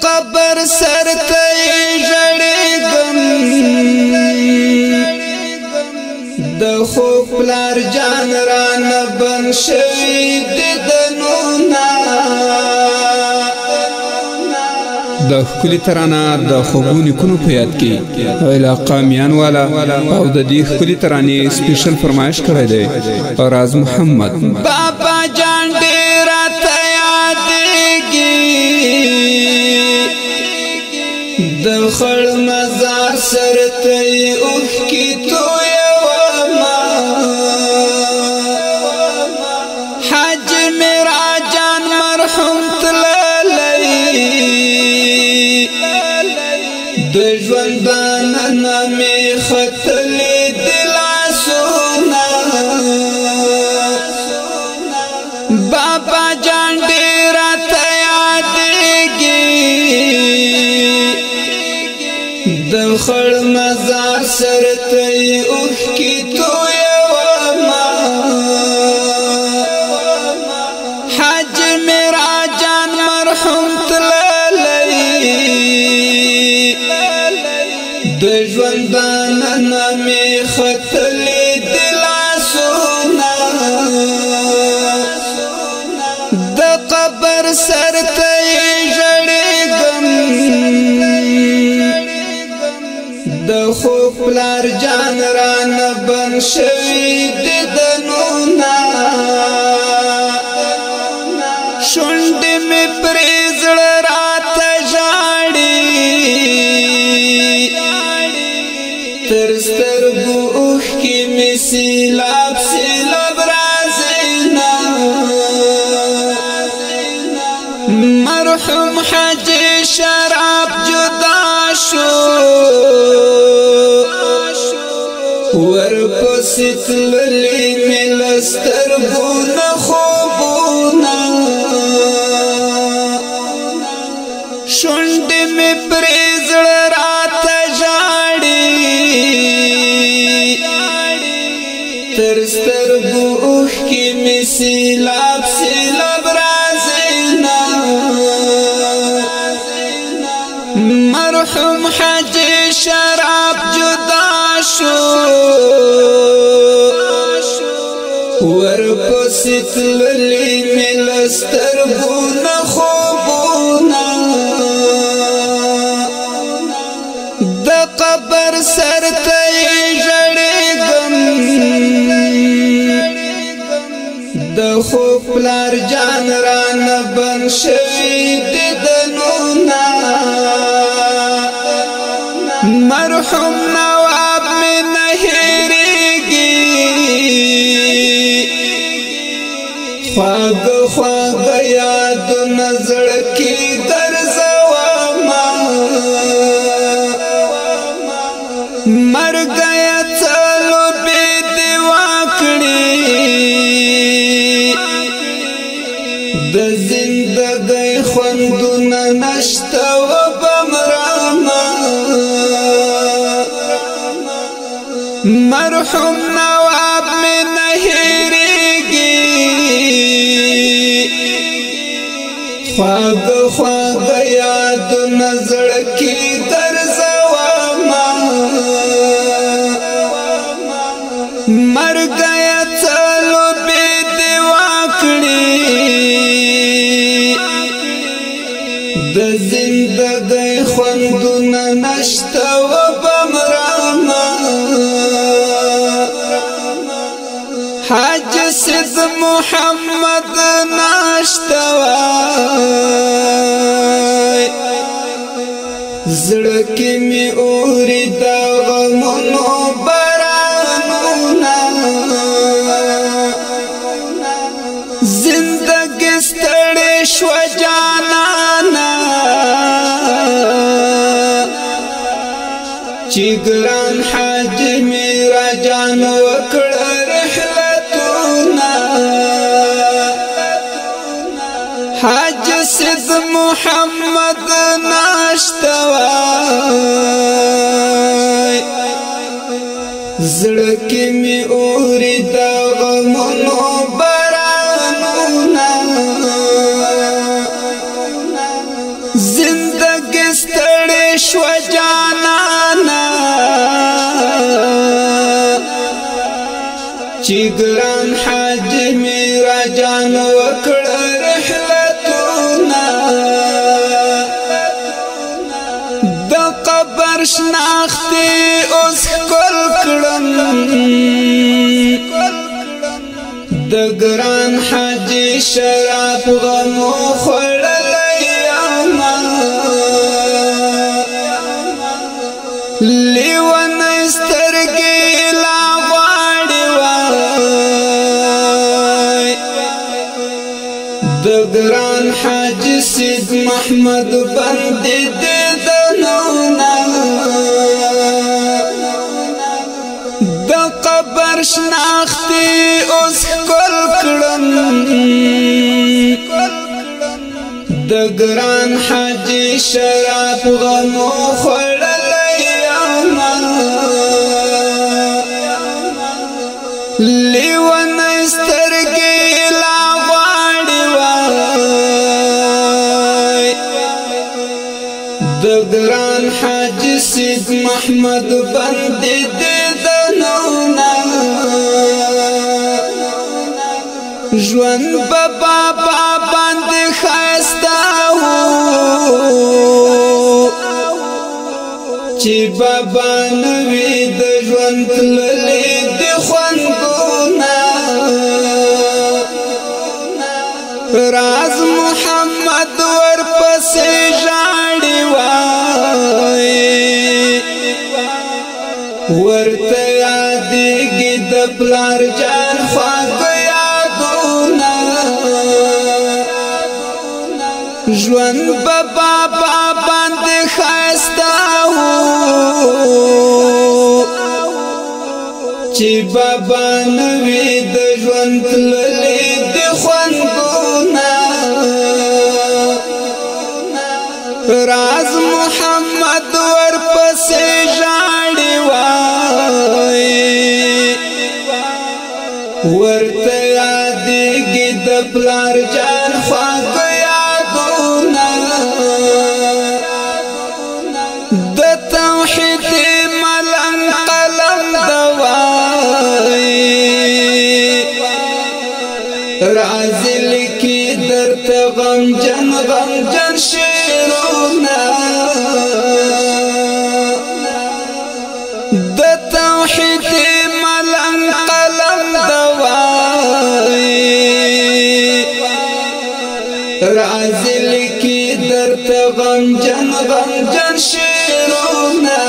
قبر سر ته ژړېږم د خوب پلار جان رانه بند شوي دیدنونه د ښکلي ترانه د خوږو نیکونو په یاد کې علاقه میان والا او د دې ښکلي ترانې سپیشل فرمایش کړی دی راز محمد. بابا جان ډېر راته یادېږي د خړ مزار سر ته یې اوښکې تویومه حاج میرا جان مرحوم تللی د ژوندانه نه مې ختلي دي لاسونه بابا جان ډېر راته یادېږي د خړ مزار سر ته یې اوښکې تویومه حاج میرا جان مرحوم تللی د ژوندانه نه مې ختلي دي لاسونه د قبر سر ته یې ژړېږم د خوب پلار جان رانه بند شوي دیدنونه شونډې مې پرې زړه راته ژاړي تر سترګو اوښکې مې سیلاب سیلاب راځينه مرحوم حاجي شراب جدا شو ورپسې تللي مې له سترګو نه خوبونه شونډې مې پرې زړه راته ژاړي تر سترګو اوښکې مې سیلاب سیلاب راځينه مرحوم حاجي شراب جدا شو ورپسې تللي مې له سترګو نه خوبونه د قبر سر ته یې ژړېږم د خوب پلار جان رانه بند شوي دیدنونه مرحوم نواب مې نه هېرېږي خواږه خواږه یادونه زړه کې ګرځومه مرګ یې څه لوبې دې وکړې د زندګۍ خوندونه نشته وبمرمه مرحوم نواب مې نه هېرېږي خواږه خواږه یادونه زړه کې ګرځومه مرګ یې څه لوبې دې وکړې د زندګۍ خوندونه نشته وبمرمه حاج سید محمد ناشته وای زړه کې مې اوري د غمونو بارانونه زندګي ستړې شوه جانانه چې ګران حاج میرا جان وکړه رحلتونه حاج سید محمد ناشته وای زړه کې مې اوري د غمونو بارانونه زندګي شو جانانا چی گران حج میرا جان وکړ رحلتونا د قبر شناختی اوس کل کړم د ګران حج شراب غمو خوړلی یما لیونی سترګې لا غواړي وای د ګران حج سید محمد بندي د نونا د قبر شناختی اوس کل کړم د ګران حج شراب غمو خوړلی یما لیونی سترګې لا غواړي وای د ګران حج سید محمد بندي د نونا ژوند بابا باندې خسته وو چې بابا نوی د ژوند تللی د خوندونه راز محمد ورپسې ژاړي وای ورته یادېږي د پلار جان خواږه یادونه ژوند به بابا باندې ښایسته وو چې بابا نوی د ژوند تللی د خوندونه راز محمد ورپسې ژاړي وای ورته یادېږي د پلار جان خواږه یادونه د توحید ملنګ قلم دوای راځي لیکي درته غمجن غمجن شعرونه د توحید ملنګ قلم دوای راځي لیکي درته غمجن غمجن شعرونه